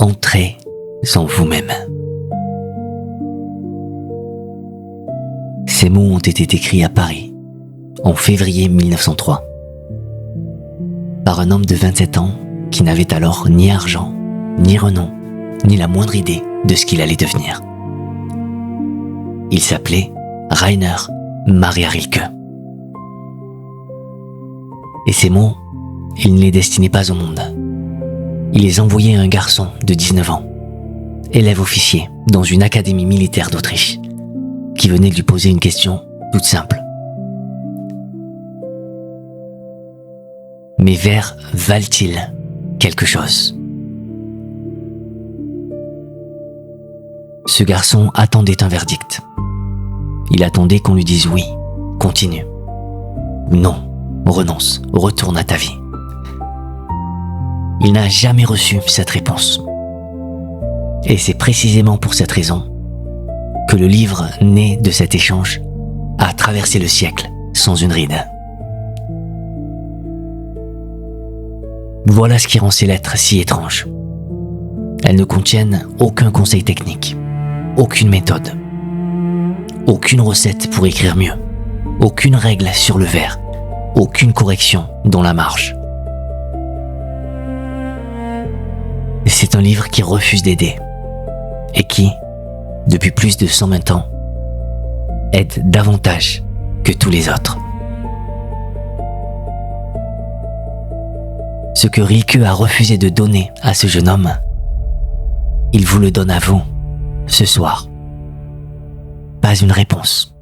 Entrez en vous-même. Ces mots ont été écrits à Paris, en février 1903, par un homme de 27 ans qui n'avait alors ni argent, ni renom, ni la moindre idée de ce qu'il allait devenir. Il s'appelait Rainer Maria Rilke. Et ces mots, il ne les destinait pas au monde. Il les envoyait à un garçon de 19 ans, élève officier dans une académie militaire d'Autriche, qui venait de lui poser une question toute simple. Mes vers valent-ils quelque chose ? Ce garçon attendait un verdict. Il attendait qu'on lui dise oui, continue. Ou non, renonce, retourne à ta vie. Il n'a jamais reçu cette réponse. Et c'est précisément pour cette raison que le livre né de cet échange a traversé le siècle sans une ride. Voilà ce qui rend ces lettres si étranges. Elles ne contiennent aucun conseil technique, aucune méthode, aucune recette pour écrire mieux, aucune règle sur le vers, aucune correction dans la marge. C'est un livre qui refuse d'aider et qui, depuis plus de 120 ans, aide davantage que tous les autres. Ce que Rilke a refusé de donner à ce jeune homme, il vous le donne à vous, ce soir. Pas une réponse,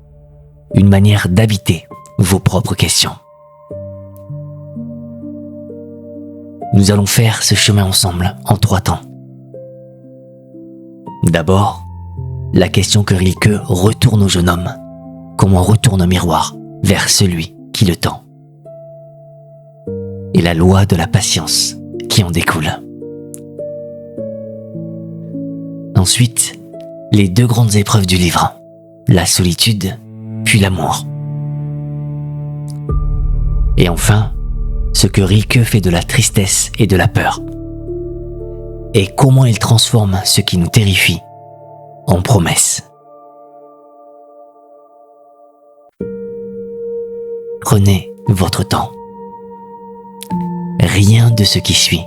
une manière d'habiter vos propres questions. Nous allons faire ce chemin ensemble en 3 temps. D'abord, la question que Rilke retourne au jeune homme, comme on retourne un miroir vers celui qui le tend. Et la loi de la patience qui en découle. Ensuite, les 2 grandes épreuves du livre, la solitude puis l'amour. Et enfin, ce que Rilke fait de la tristesse et de la peur. Et comment il transforme ce qui nous terrifie en promesse. Prenez votre temps. Rien de ce qui suit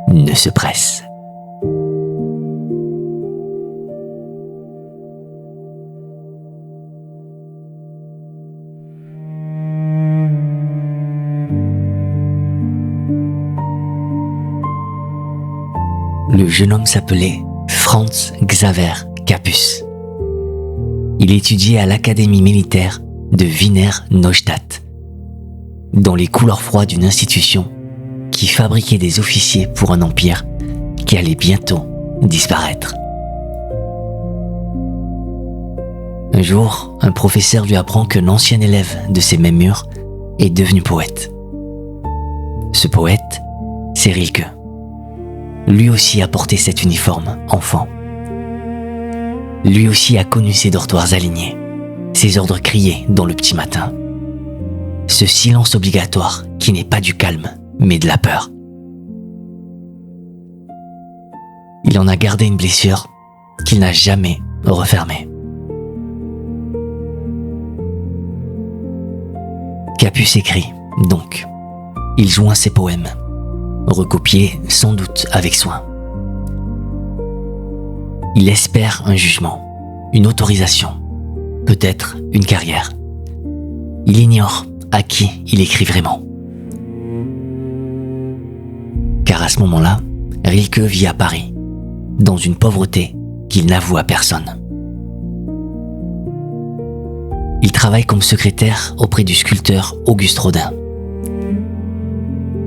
ne se presse. Le jeune homme s'appelait Franz Xaver Capus. Il étudiait à l'académie militaire de Wiener Neustadt, dans les couloirs froids d'une institution qui fabriquait des officiers pour un empire qui allait bientôt disparaître. Un jour, un professeur lui apprend qu'un ancien élève de ces mêmes murs est devenu poète. Ce poète, c'est Rilke. Lui aussi a porté cet uniforme enfant. Lui aussi a connu ses dortoirs alignés, ses ordres criés dans le petit matin. Ce silence obligatoire qui n'est pas du calme, mais de la peur. Il en a gardé une blessure qu'il n'a jamais refermée. Capus écrit, donc. Il joint ses poèmes, recopiés sans doute avec soin. Il espère un jugement, une autorisation, peut-être une carrière. Il ignore à qui il écrit vraiment. Car à ce moment-là, Rilke vit à Paris, dans une pauvreté qu'il n'avoue à personne. Il travaille comme secrétaire auprès du sculpteur Auguste Rodin.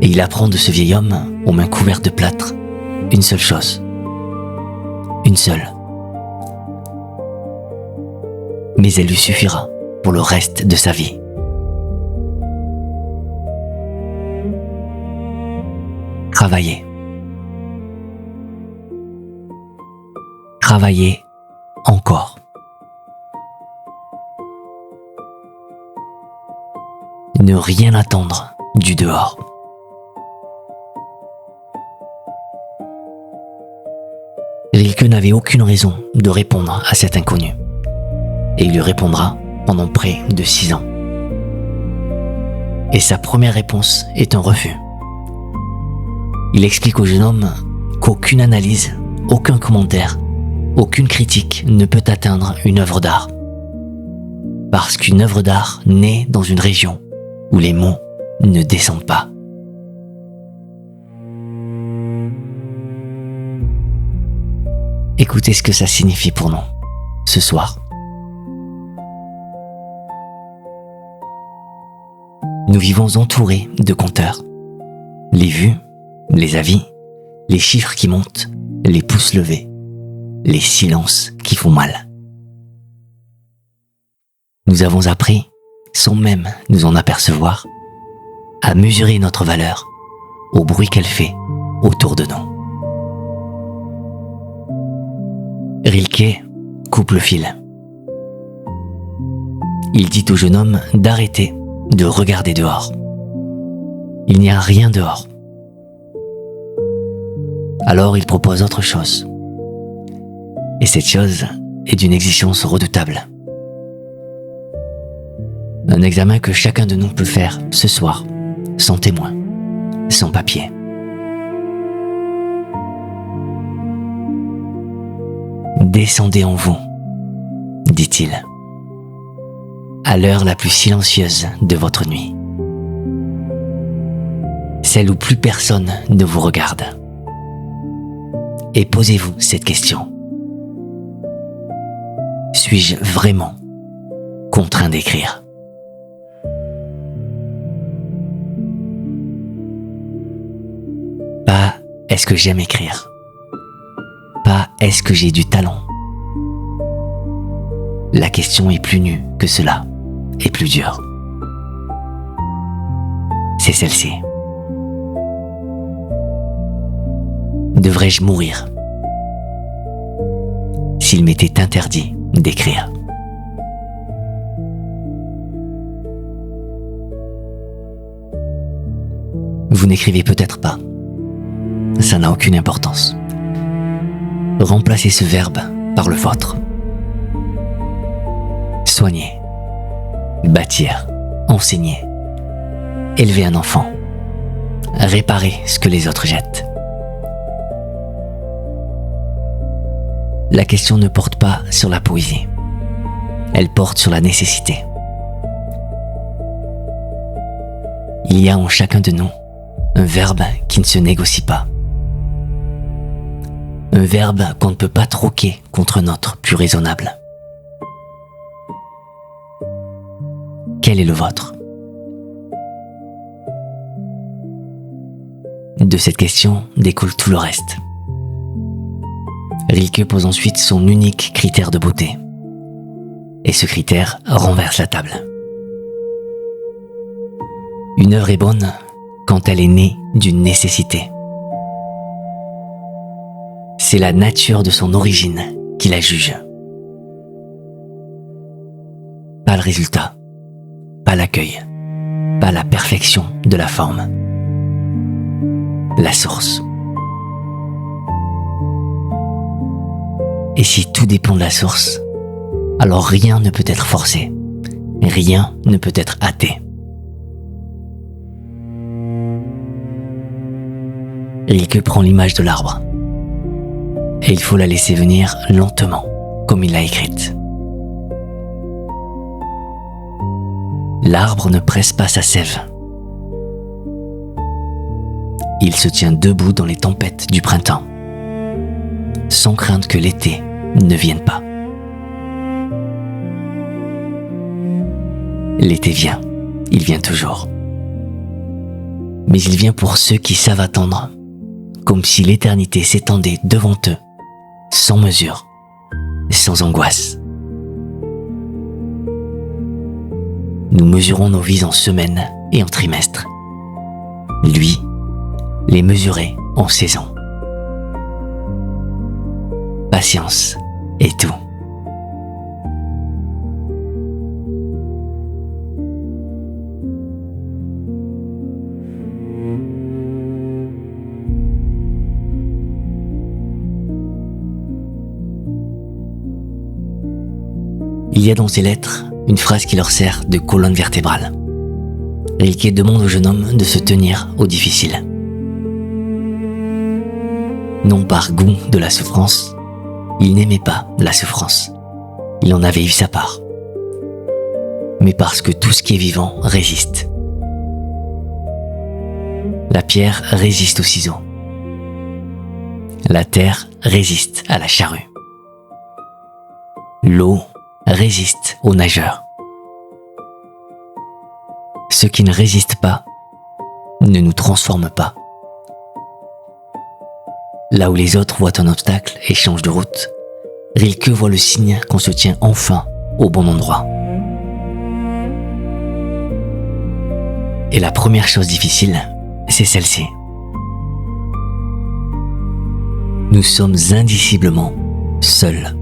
Et il apprend de ce vieil homme, aux mains couvertes de plâtre, une seule chose. Une seule. Mais elle lui suffira pour le reste de sa vie. Travailler. Travailler encore. Ne rien attendre du dehors. Rilke n'avait aucune raison de répondre à cet inconnu. Et il lui répondra pendant près de 6 ans. Et sa première réponse est un refus. Il explique au jeune homme qu'aucune analyse, aucun commentaire, aucune critique ne peut atteindre une œuvre d'art. Parce qu'une œuvre d'art naît dans une région où les mots ne descendent pas. Écoutez ce que ça signifie pour nous, ce soir. Nous vivons entourés de compteurs. Les vues, les avis, les chiffres qui montent, les pouces levés, les silences qui font mal. Nous avons appris, sans même nous en apercevoir, à mesurer notre valeur au bruit qu'elle fait autour de nous. Rilke coupe le fil. Il dit au jeune homme d'arrêter de regarder dehors. Il n'y a rien dehors. Alors il propose autre chose. Et cette chose est d'une exigence redoutable. Un examen que chacun de nous peut faire ce soir, sans témoin, sans papier. Descendez en vous, dit-il, à l'heure la plus silencieuse de votre nuit, celle où plus personne ne vous regarde. Et posez-vous cette question. Suis-je vraiment contraint d'écrire ? Pas est-ce que j'aime écrire ? Pas est-ce que j'ai du talent ? La question est plus nue que cela, et plus dure. C'est celle-ci. Devrais-je mourir s'il m'était interdit d'écrire ? Vous n'écrivez peut-être pas. Ça n'a aucune importance. Remplacez ce verbe par le vôtre. Soigner, bâtir, enseigner, élever un enfant, réparer ce que les autres jettent. La question ne porte pas sur la poésie. Elle porte sur la nécessité. Il y a en chacun de nous un verbe qui ne se négocie pas. Un verbe qu'on ne peut pas troquer contre un autre plus raisonnable. Quel est le vôtre ? De cette question découle tout le reste. Rilke pose ensuite son unique critère de beauté. Et ce critère renverse la table. Une œuvre est bonne quand elle est née d'une nécessité. C'est la nature de son origine qui la juge. Pas le résultat, pas l'accueil, pas la perfection de la forme. La source. Et si tout dépend de la source, alors rien ne peut être forcé, rien ne peut être hâté. Rilke prend l'image de l'arbre. Et il faut la laisser venir lentement, comme il l'a écrite. L'arbre ne presse pas sa sève. Il se tient debout dans les tempêtes du printemps, sans crainte que l'été ne vienne pas. L'été vient, il vient toujours. Mais il vient pour ceux qui savent attendre, comme si l'éternité s'étendait devant eux, sans mesure, sans angoisse. Nous mesurons nos vies en semaines et en trimestres. Lui, les mesurait en saisons. Patience est tout. Il y a dans ces lettres une phrase qui leur sert de colonne vertébrale. Rilke demande au jeune homme de se tenir au difficile. Non par goût de la souffrance, il n'aimait pas la souffrance. Il en avait eu sa part. Mais parce que tout ce qui est vivant résiste. La pierre résiste au ciseau. La terre résiste à la charrue. L'eau résiste aux nageurs. Ce qui ne résiste pas ne nous transforme pas. Là où les autres voient un obstacle et changent de route, Rilke voit le signe qu'on se tient enfin au bon endroit. Et la première chose difficile, c'est celle-ci. Nous sommes indiciblement seuls.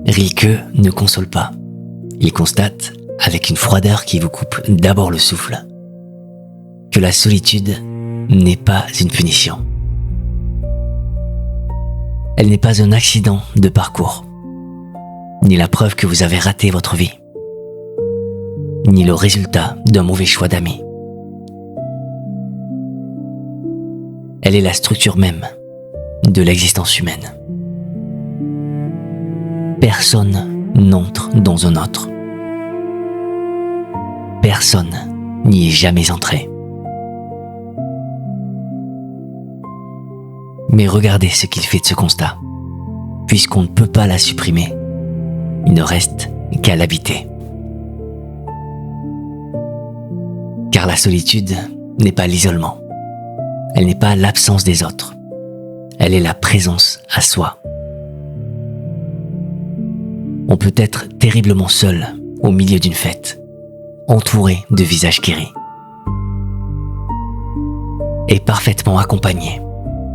Rilke ne console pas. Il constate, avec une froideur qui vous coupe d'abord le souffle, que la solitude n'est pas une punition. Elle n'est pas un accident de parcours, ni la preuve que vous avez raté votre vie, ni le résultat d'un mauvais choix d'amis. Elle est la structure même de l'existence humaine. Personne n'entre dans un autre. Personne n'y est jamais entré. Mais regardez ce qu'il fait de ce constat. Puisqu'on ne peut pas la supprimer, il ne reste qu'à l'habiter. Car la solitude n'est pas l'isolement. Elle n'est pas l'absence des autres. Elle est la présence à soi. On peut être terriblement seul au milieu d'une fête, entouré de visages qui rient, et parfaitement accompagné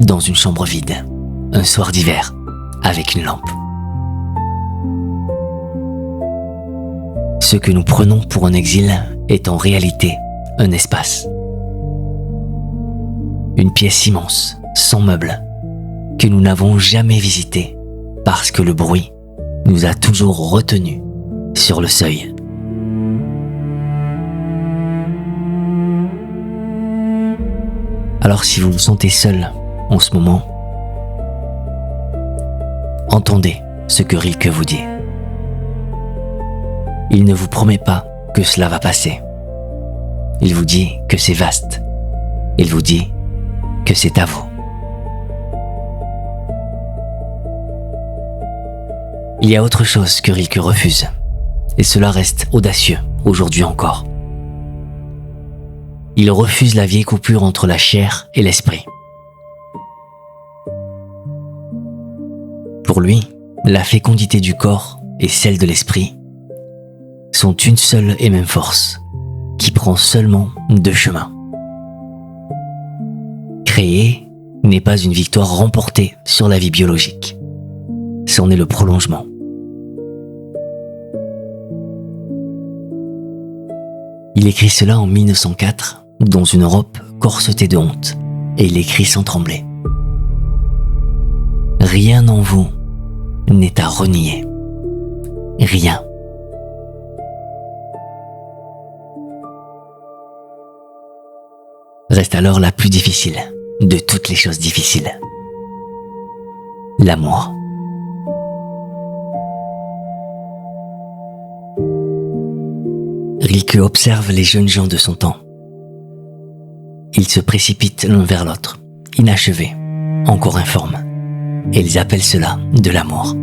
dans une chambre vide, un soir d'hiver, avec une lampe. Ce que nous prenons pour un exil est en réalité un espace. Une pièce immense, sans meubles, que nous n'avons jamais visitée parce que le bruit nous a toujours retenus sur le seuil. Alors si vous vous sentez seul en ce moment, entendez ce que Rilke vous dit. Il ne vous promet pas que cela va passer. Il vous dit que c'est vaste. Il vous dit que c'est à vous. Il y a autre chose que Rilke refuse, et cela reste audacieux aujourd'hui encore. Il refuse la vieille coupure entre la chair et l'esprit. Pour lui, la fécondité du corps et celle de l'esprit sont une seule et même force, qui prend seulement deux chemins. Créer n'est pas une victoire remportée sur la vie biologique. C'en est le prolongement. Il écrit cela en 1904 dans une Europe corsetée de honte, et il écrit sans trembler. Rien en vous n'est à renier. Rien. Reste alors la plus difficile de toutes les choses difficiles. L'amour. Rilke observe les jeunes gens de son temps. Ils se précipitent l'un vers l'autre, inachevés, encore informes, et ils appellent cela de l'amour.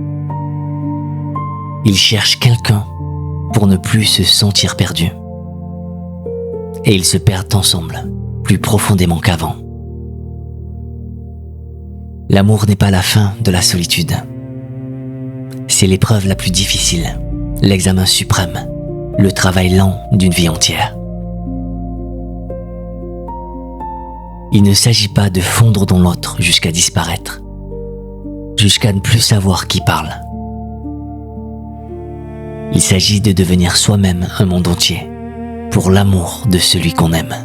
Ils cherchent quelqu'un pour ne plus se sentir perdus. Et ils se perdent ensemble, plus profondément qu'avant. L'amour n'est pas la fin de la solitude. C'est l'épreuve la plus difficile, l'examen suprême, le travail lent d'une vie entière. Il ne s'agit pas de fondre dans l'autre jusqu'à disparaître, jusqu'à ne plus savoir qui parle. Il s'agit de devenir soi-même un monde entier, pour l'amour de celui qu'on aime.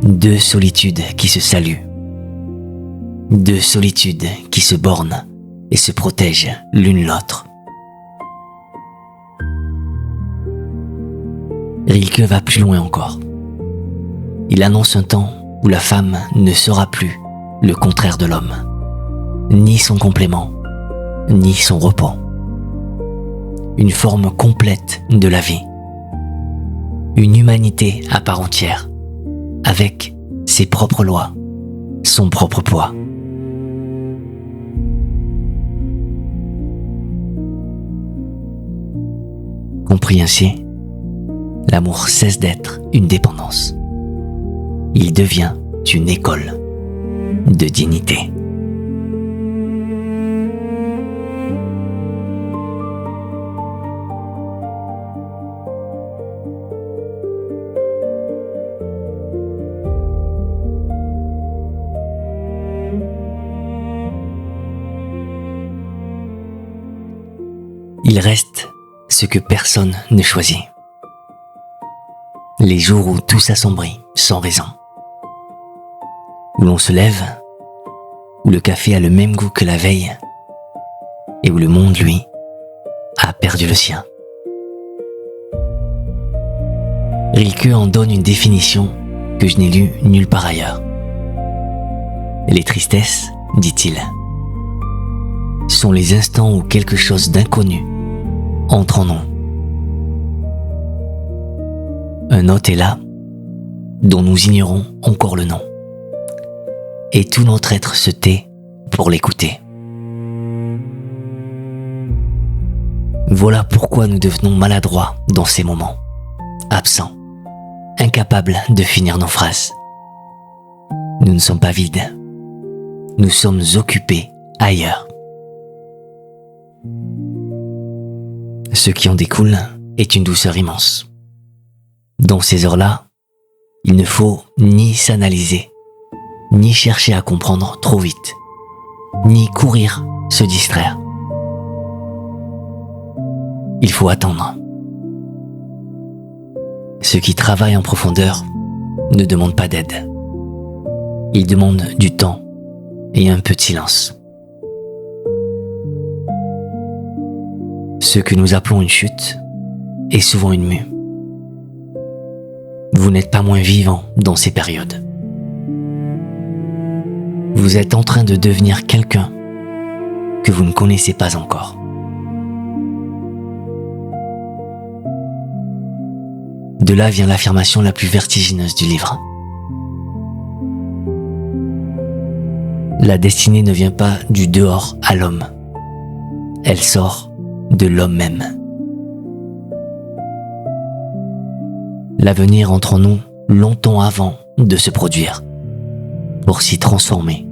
Deux solitudes qui se saluent. Deux solitudes qui se bornent et se protègent l'une l'autre. Rilke va plus loin encore. Il annonce un temps où la femme ne sera plus le contraire de l'homme, ni son complément, ni son repos. Une forme complète de la vie. Une humanité à part entière, avec ses propres lois, son propre poids. Compris ainsi, l'amour cesse d'être une dépendance. Il devient une école de dignité. Il reste ce que personne ne choisit. Les jours où tout s'assombrit sans raison. Où l'on se lève, où le café a le même goût que la veille, et où le monde, lui, a perdu le sien. Rilke en donne une définition que je n'ai lue nulle part ailleurs. Les tristesses, dit-il, sont les instants où quelque chose d'inconnu entre en nous. Un hôte est là, dont nous ignorons encore le nom. Et tout notre être se tait pour l'écouter. Voilà pourquoi nous devenons maladroits dans ces moments, absents, incapables de finir nos phrases. Nous ne sommes pas vides, nous sommes occupés ailleurs. Ce qui en découle est une douceur immense. Dans ces heures-là, il ne faut ni s'analyser, ni chercher à comprendre trop vite, ni courir, se distraire. Il faut attendre. Ceux qui travaillent en profondeur ne demandent pas d'aide. Ils demandent du temps et un peu de silence. Ce que nous appelons une chute est souvent une mue. Vous n'êtes pas moins vivant dans ces périodes. Vous êtes en train de devenir quelqu'un que vous ne connaissez pas encore. De là vient l'affirmation la plus vertigineuse du livre. La destinée ne vient pas du dehors à l'homme. Elle sort de l'homme même. L'avenir entre en nous longtemps avant de se produire, pour s'y transformer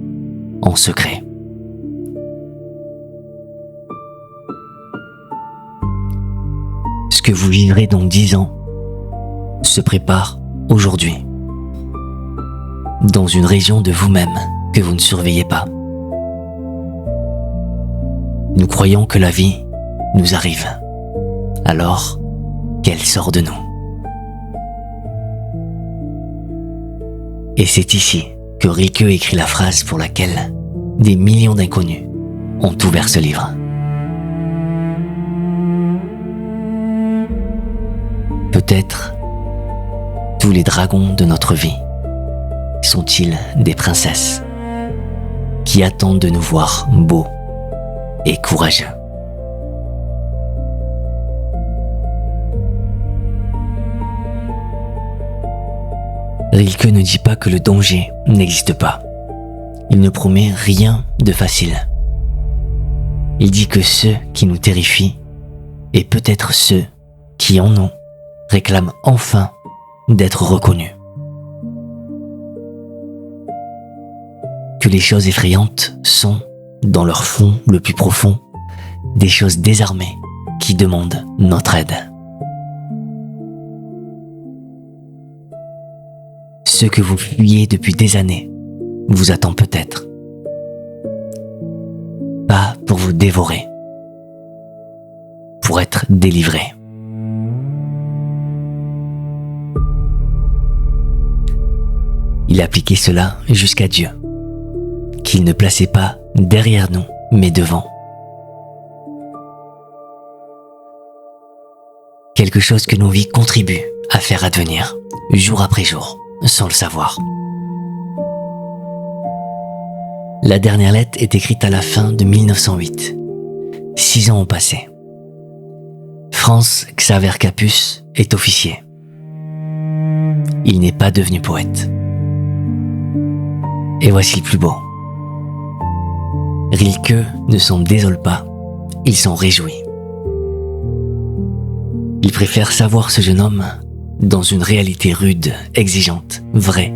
en secret. Ce que vous vivrez dans 10 ans se prépare aujourd'hui, dans une région de vous-même que vous ne surveillez pas. Nous croyons que la vie nous arrive, alors qu'elle sort de nous. Et c'est ici que Rilke écrit la phrase pour laquelle des millions d'inconnus ont ouvert ce livre. Peut-être tous les dragons de notre vie sont-ils des princesses qui attendent de nous voir beaux et courageux. Rilke ne dit pas que le danger n'existe pas. Il ne promet rien de facile. Il dit que ceux qui nous terrifient, et peut-être ceux qui en ont, réclament enfin d'être reconnus. Que les choses effrayantes sont, dans leur fond le plus profond, des choses désarmées qui demandent notre aide. Ce que vous fuyez depuis des années vous attend peut-être. Pas pour vous dévorer, pour être délivré. Il appliquait cela jusqu'à Dieu, qu'il ne plaçait pas derrière nous, mais devant. Quelque chose que nos vies contribuent à faire advenir, jour après jour, sans le savoir. La dernière lettre est écrite à la fin de 1908. 6 ans ont passé. Franz Xaver Capus est officier. Il n'est pas devenu poète. Et voici le plus beau. Rilke ne s'en désole pas, il s'en réjouit. Il préfère savoir ce jeune homme dans une réalité rude, exigeante, vraie,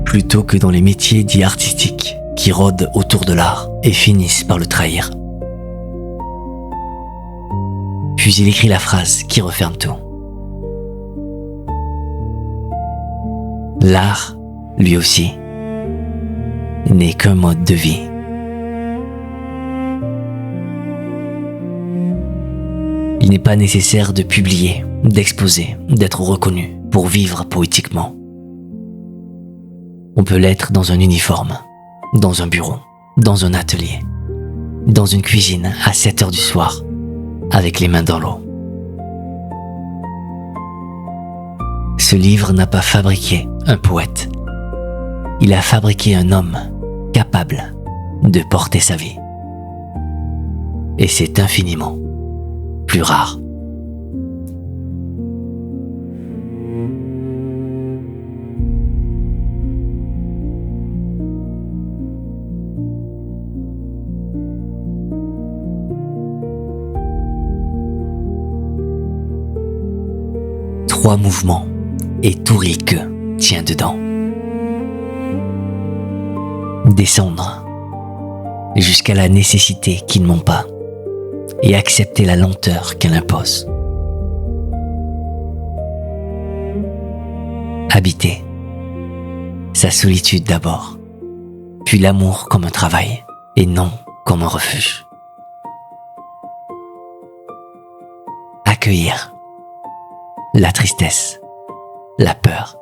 plutôt que dans les métiers dits artistiques qui rôdent autour de l'art et finissent par le trahir. Puis il écrit la phrase qui referme tout. L'art, lui aussi, n'est qu'un mode de vie. Il n'est pas nécessaire de publier, d'exposer, d'être reconnu pour vivre poétiquement. On peut l'être dans un uniforme, dans un bureau, dans un atelier, dans une cuisine à 7 heures du soir, avec les mains dans l'eau. Ce livre n'a pas fabriqué un poète. Il a fabriqué un homme capable de porter sa vie. Et c'est infiniment plus rare. Trois mouvements et tout Rilke tient dedans. Descendre jusqu'à la nécessité qui ne ment pas et accepter la lenteur qu'elle impose. Habiter sa solitude d'abord, puis l'amour comme un travail et non comme un refuge. Accueillir la tristesse, la peur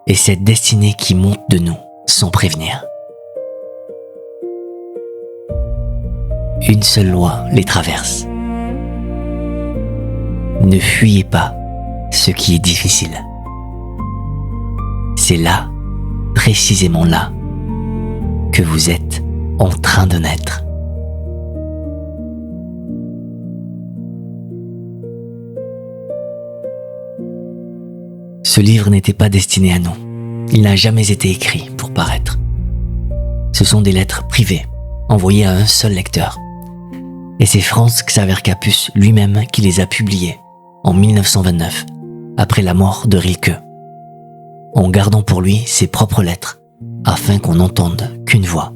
et cette destinée qui monte de nous sans prévenir. Une seule loi les traverse. Ne fuyez pas ce qui est difficile. C'est là, précisément là, que vous êtes en train de naître. Ce livre n'était pas destiné à nous. Il n'a jamais été écrit pour paraître. Ce sont des lettres privées, envoyées à un seul lecteur. Et c'est Franz Xaver Capus lui-même qui les a publiées en 1929, après la mort de Rilke, en gardant pour lui ses propres lettres, afin qu'on n'entende qu'une voix.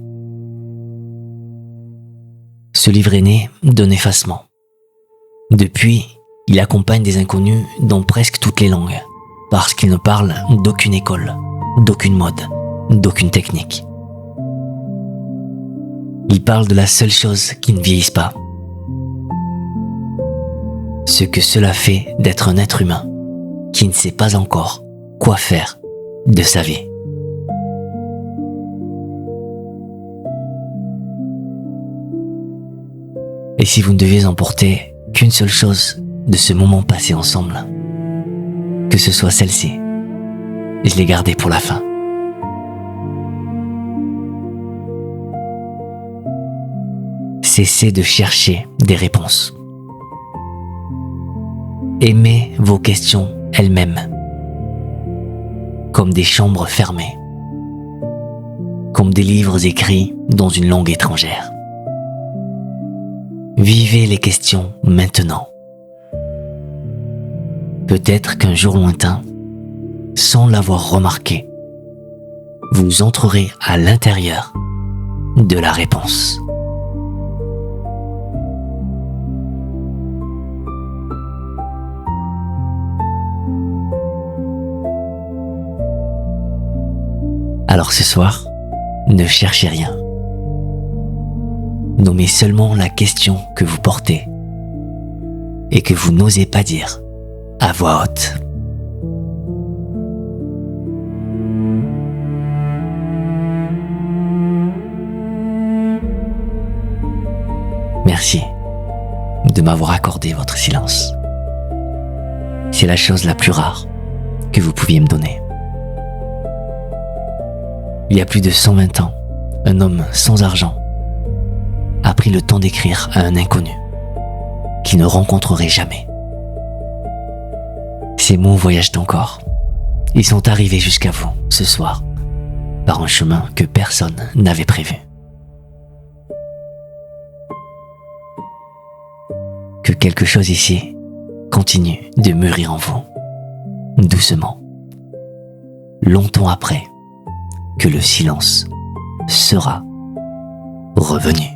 Ce livre est né d'un effacement. Depuis, il accompagne des inconnus dans presque toutes les langues, parce qu'il ne parle d'aucune école, d'aucune mode, d'aucune technique. Il parle de la seule chose qui ne vieillisse pas. Ce que cela fait d'être un être humain qui ne sait pas encore quoi faire de sa vie. Et si vous ne deviez emporter qu'une seule chose de ce moment passé ensemble, que ce soit celle-ci, je l'ai gardée pour la fin. Cessez de chercher des réponses. Aimez vos questions elles-mêmes, comme des chambres fermées, comme des livres écrits dans une langue étrangère. Vivez les questions maintenant. Peut-être qu'un jour lointain, sans l'avoir remarqué, vous entrerez à l'intérieur de la réponse. Alors ce soir, ne cherchez rien. Nommez seulement la question que vous portez et que vous n'osez pas dire à voix haute. Merci de m'avoir accordé votre silence. C'est la chose la plus rare que vous pouviez me donner. Il y a plus de 120 ans, un homme sans argent a pris le temps d'écrire à un inconnu qu'il ne rencontrerait jamais. Ces mots voyagent encore. Ils sont arrivés jusqu'à vous ce soir par un chemin que personne n'avait prévu. Que quelque chose ici continue de mûrir en vous, doucement, longtemps après que le silence sera revenu.